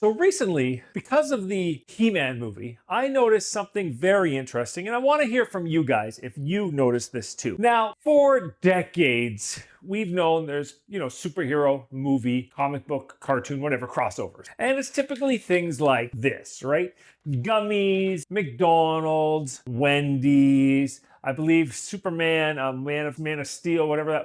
So recently, because of the He-Man movie, I noticed something very interesting, and I want to hear from you guys if you noticed this too. Now, for decades, we've known there's, superhero movie, comic book, cartoon, whatever, crossovers. And it's typically things like this, right? Gummies, McDonald's, Wendy's, I believe Superman, Man of Steel, whatever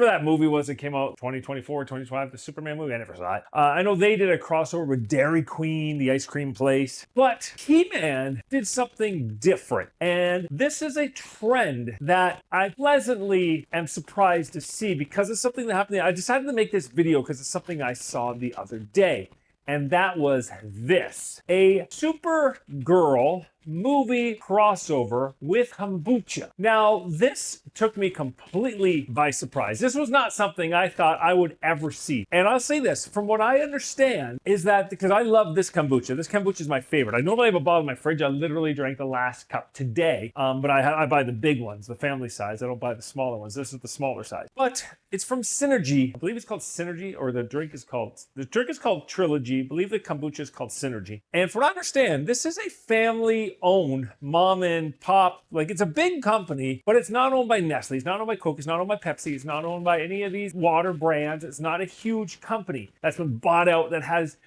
that movie was that came out 2024, 2025, the Superman movie. I never saw it. I know they did a crossover with Dairy Queen, the ice cream place. But He-Man did something different. And this is a trend that I pleasantly am surprised to see because it's something that happened. I decided to make this video because it's something I saw the other day. And that was this. A Supergirl movie crossover with kombucha. Now, this took me completely by surprise. This was not something I thought I would ever see. And I'll say this, from what I understand, is that because I love this kombucha. This kombucha is my favorite. I normally have a bottle in my fridge. I literally drank the last cup today, but I buy the big ones, the family size. I don't buy the smaller ones. This is the smaller size. But it's from Synergy. I believe it's called Synergy, or the drink is called Trilogy. I believe the kombucha is called Synergy. And from what I understand, this is a family-owned mom and pop, like it's a big company, but it's not owned by Nestle, it's not owned by Coke, it's not owned by Pepsi, it's not owned by any of these water brands. It's not a huge company that's been bought out that has,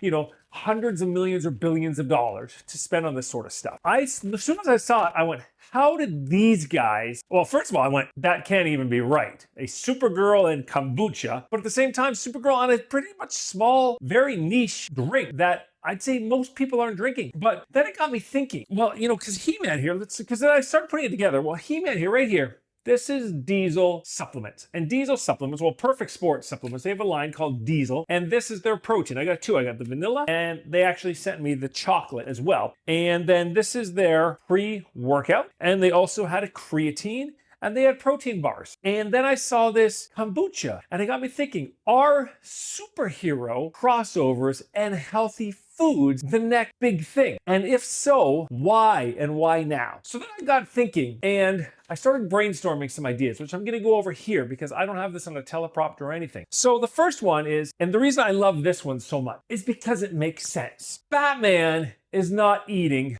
hundreds of millions or billions of dollars to spend on this sort of stuff. As soon as I saw it, I went, how did these guys, well, first of all, I went, that can't even be right. A Supergirl and kombucha, but at the same time, Supergirl on a pretty much small, very niche drink that I'd say most people aren't drinking. But then it got me thinking, well, because He-Man here, because then I started putting it together. Well, He-Man here, right here, this is Diesel supplements. And Diesel supplements, well, Perfect Sport supplements, they have a line called Diesel, and this is their protein. I got two. I got the vanilla, and they actually sent me the chocolate as well. And then this is their pre-workout, and they also had a creatine, and they had protein bars. And then I saw this kombucha, and it got me thinking, are superhero crossovers and healthy foods the next big thing? And if so, why and why now? So then I got thinking, and I started brainstorming some ideas, which I'm gonna go over here because I don't have this on a teleprompter or anything. So the first one is, and the reason I love this one so much, is because it makes sense. Batman is not eating,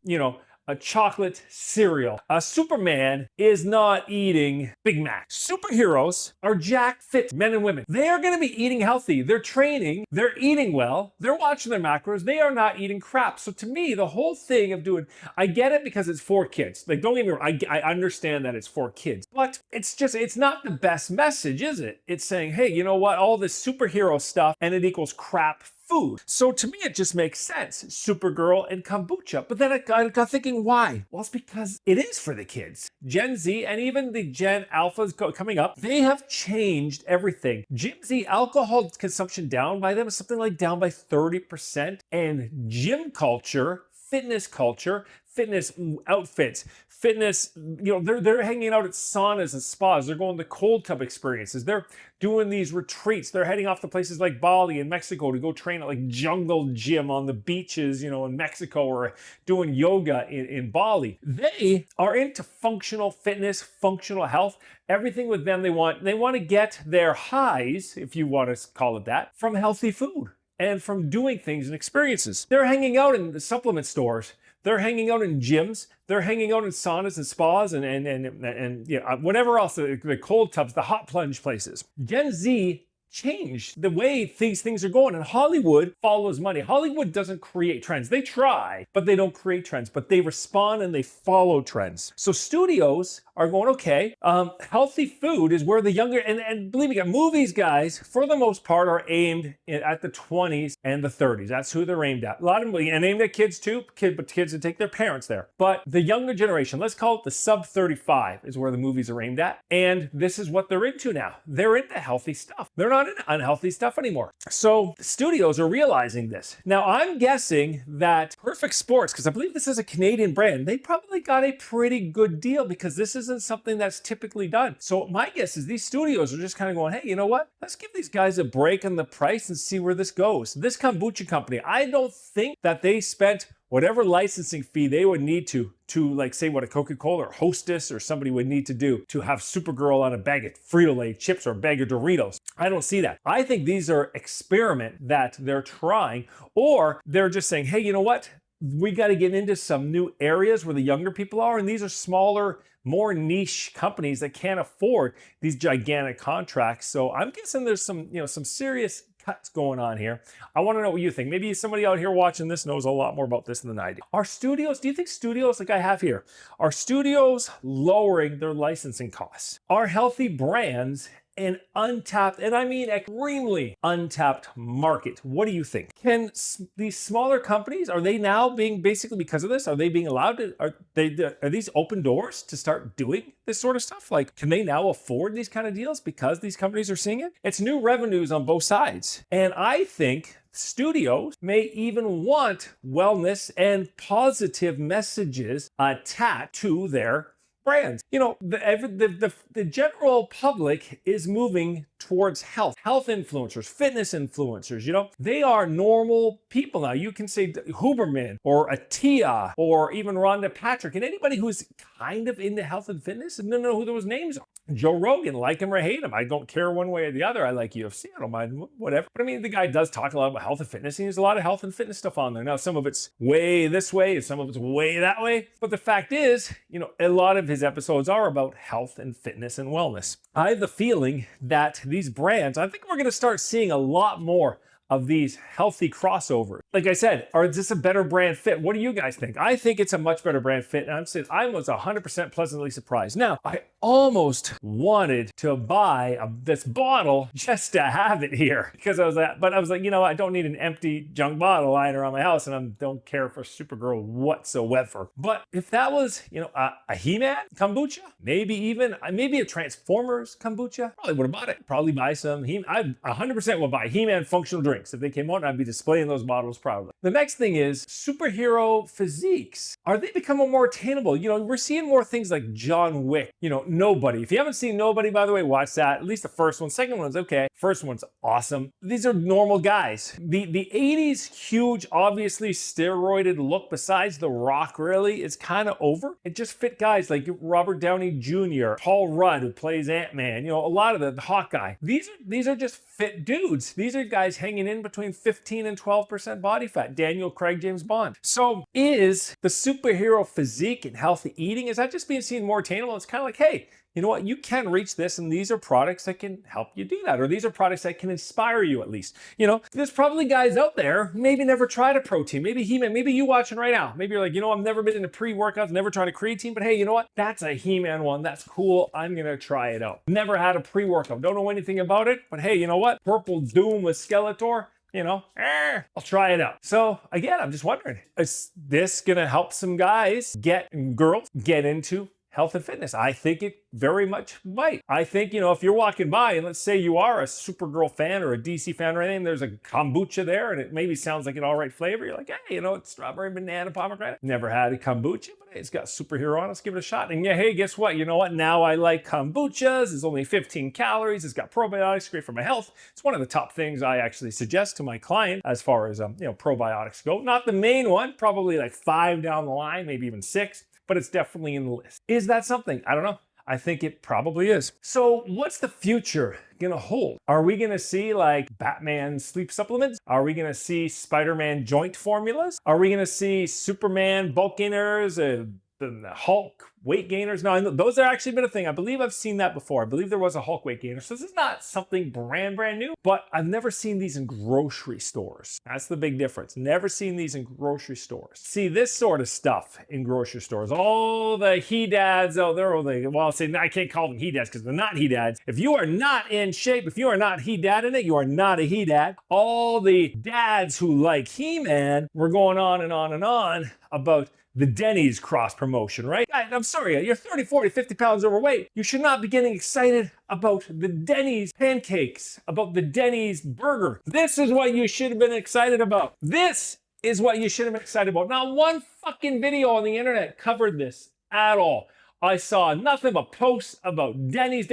a chocolate cereal. Superman is not eating Big Mac. Superheroes are jacked fit men and women. They are going to be eating healthy. They're training. They're eating well. They're watching their macros. They are not eating crap. So to me, the whole thing of doing, I get it because it's for kids. Like, don't get me wrong. I understand that it's for kids, but it's not the best message, is it? It's saying, hey, you know what? All this superhero stuff and it equals crap food. So to me, it just makes sense. Supergirl and kombucha. But then I got thinking, why? Well, it's because it is for the kids. Gen Z and even the Gen Alphas coming up, they have changed everything. Gen Z alcohol consumption down by them is something like down by 30%. And gym culture, fitness outfits, fitness, they're hanging out at saunas and spas. They're going to cold tub experiences. They're doing these retreats. They're heading off to places like Bali and Mexico to go train at like jungle gym on the beaches, in Mexico, or doing yoga in Bali. They are into functional fitness, functional health. Everything with them, they want to get their highs, if you want to call it that, from healthy food and from doing things and experiences. They're hanging out in the supplement stores. They're hanging out in gyms. They're hanging out in saunas and spas and whatever else, the cold tubs, the hot plunge places. Gen Z changed the way things are going, and Hollywood follows money. Hollywood doesn't create trends. They try, but they don't create trends, but they respond and they follow trends. So studios are going, okay, healthy food is where the younger, and believe me, movies, guys, for the most part, are aimed at the 20s and the 30s. That's who they're aimed at. A lot of them, and aimed at kids too, but kids that take their parents there. But the younger generation, let's call it the sub 35, is where the movies are aimed at. And this is what they're into now. They're into healthy stuff. They're not into unhealthy stuff anymore. So the studios are realizing this. Now, I'm guessing that Perfect Sports, because I believe this is a Canadian brand, they probably got a pretty good deal because this isn't something that's typically done. So my guess is these studios are just kind of going, hey, you know what? Let's give these guys a break on the price and see where this goes. This kombucha company, I don't think that they spent whatever licensing fee they would need to like say what a Coca-Cola or Hostess or somebody would need to do to have Supergirl on a bag of Frito-Lay chips or a bag of Doritos. I don't see that. I think these are experiment that they're trying, or they're just saying, hey, you know what? We got to get into some new areas where the younger people are, and these are smaller, more niche companies that can't afford these gigantic contracts. So I'm guessing there's some, some serious cuts going on here. I want to know what you think. Maybe somebody out here watching this knows a lot more about this than I do. Are studios, do you think studios, like I have here, are studios lowering their licensing costs? Are healthy brands an untapped, and I mean extremely untapped market? What do you think? Can these smaller companies, are they now being, basically because of this, are they being allowed to, are these open doors to start doing this sort of stuff? Like, can they now afford these kind of deals because these companies are seeing it? It's new revenues on both sides. And I think studios may even want wellness and positive messages attached to their brands. The general public is moving towards health influencers, fitness influencers. They are normal people now. You can say Huberman or Atia or even Rhonda Patrick, and anybody who's kind of into health and fitness and don't know who those names are. Joe Rogan, like him or hate him, I don't care one way or the other. I like UFC, I don't mind, whatever. But I mean, the guy does talk a lot about health and fitness. He has a lot of health and fitness stuff on there. Now, some of it's way this way and some of it's way that way. But the fact is, a lot of his episodes are about health and fitness and wellness. I have the feeling that these brands, I think we're going to start seeing a lot more of these healthy crossovers. Like I said, is this a better brand fit? What do you guys think? I think it's a much better brand fit, and I'm saying I was 100% pleasantly surprised. Now, I almost wanted to buy this bottle just to have it here because I was like, I don't need an empty junk bottle lying around my house, and I don't care for Supergirl whatsoever. But if that was, a He-Man kombucha, maybe a Transformers kombucha, probably would have bought it. Probably buy some. I 100% would buy He-Man functional drinks. If they came out, I'd be displaying those bottles proudly. The next thing is superhero physiques. Are they becoming more attainable? We're seeing more things like John Wick, Nobody. If you haven't seen Nobody, by the way, watch that. At least the first one. Second one's okay. First one's awesome. These are normal guys. The 80s huge, obviously steroided look, besides The Rock, really, is kind of over. It just fit guys like Robert Downey Jr., Paul Rudd, who plays Ant-Man, a lot of the Hawkeye. These are just fit dudes. These are guys hanging in between 15 and 12% body fat. Daniel Craig, James Bond. So is the superhero physique and healthy eating, is that just being seen more attainable? It's kind of like, hey, you know what? You can reach this, and these are products that can help you do that, or these are products that can inspire you at least. There's probably guys out there who maybe never tried a protein. Maybe He-Man, maybe you watching right now. Maybe you're like, I've never been into pre-workouts, never tried a creatine, but hey, you know what? That's a He-Man one. That's cool. I'm going to try it out. Never had a pre-workout. Don't know anything about it, but hey, you know what? Purple Doom with Skeletor. I'll try it out. So again, I'm just wondering, is this going to help some guys girls get into health and fitness? I think it very much might. I think, if you're walking by and let's say you are a Supergirl fan or a DC fan or anything, there's a kombucha there and it maybe sounds like an all right flavor. You're like, hey, it's strawberry, banana, pomegranate. Never had a kombucha, but hey, it's got superhero on it. Let's give it a shot. And yeah, hey, guess what? You know what? Now I like kombuchas. It's only 15 calories. It's got probiotics, great for my health. It's one of the top things I actually suggest to my client as far as, probiotics go. Not the main one, probably like 5 down the line, maybe even 6. But it's definitely in the list. Is that something? I don't know. I think it probably is. So what's the future gonna hold? Are we gonna see like Batman sleep supplements? Are we gonna see Spider-Man joint formulas? Are we gonna see Superman bulk gainers, the Hulk weight gainers? No, those have actually been a thing. I believe I've seen that before. I believe there was a Hulk weight gainer. So this is not something brand new, but I've never seen these in grocery stores. That's the big difference. Never seen these in grocery stores. See this sort of stuff in grocery stores. All the he-dads out there, I can't call them he-dads because they're not he-dads. If you are not in shape, if you are not he-dad in it, you are not a he-dad. All the dads who like He-Man were going on and on and on about the Denny's cross promotion, right? I'm sorry, you're 30, 40, 50 pounds overweight. You should not be getting excited about the Denny's pancakes, about the Denny's burger. This is what you should have been excited about. This is what you should have been excited about. Not one fucking video on the internet covered this at all. I saw nothing but posts about Denny's.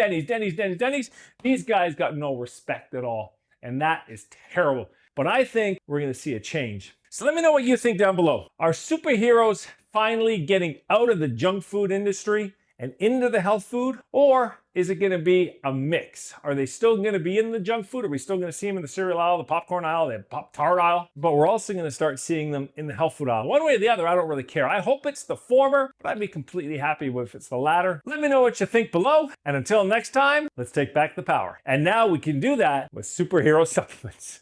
These guys got no respect at all. And that is terrible. But I think we're going to see a change. So let me know what you think down below. Are superheroes finally getting out of the junk food industry and into the health food? Or is it going to be a mix? Are they still going to be in the junk food? Are we still going to see them in the cereal aisle, the popcorn aisle, the Pop-Tart aisle? But we're also going to start seeing them in the health food aisle. One way or the other, I don't really care. I hope it's the former, but I'd be completely happy if it's the latter. Let me know what you think below. And until next time, let's take back the power. And now we can do that with superhero supplements.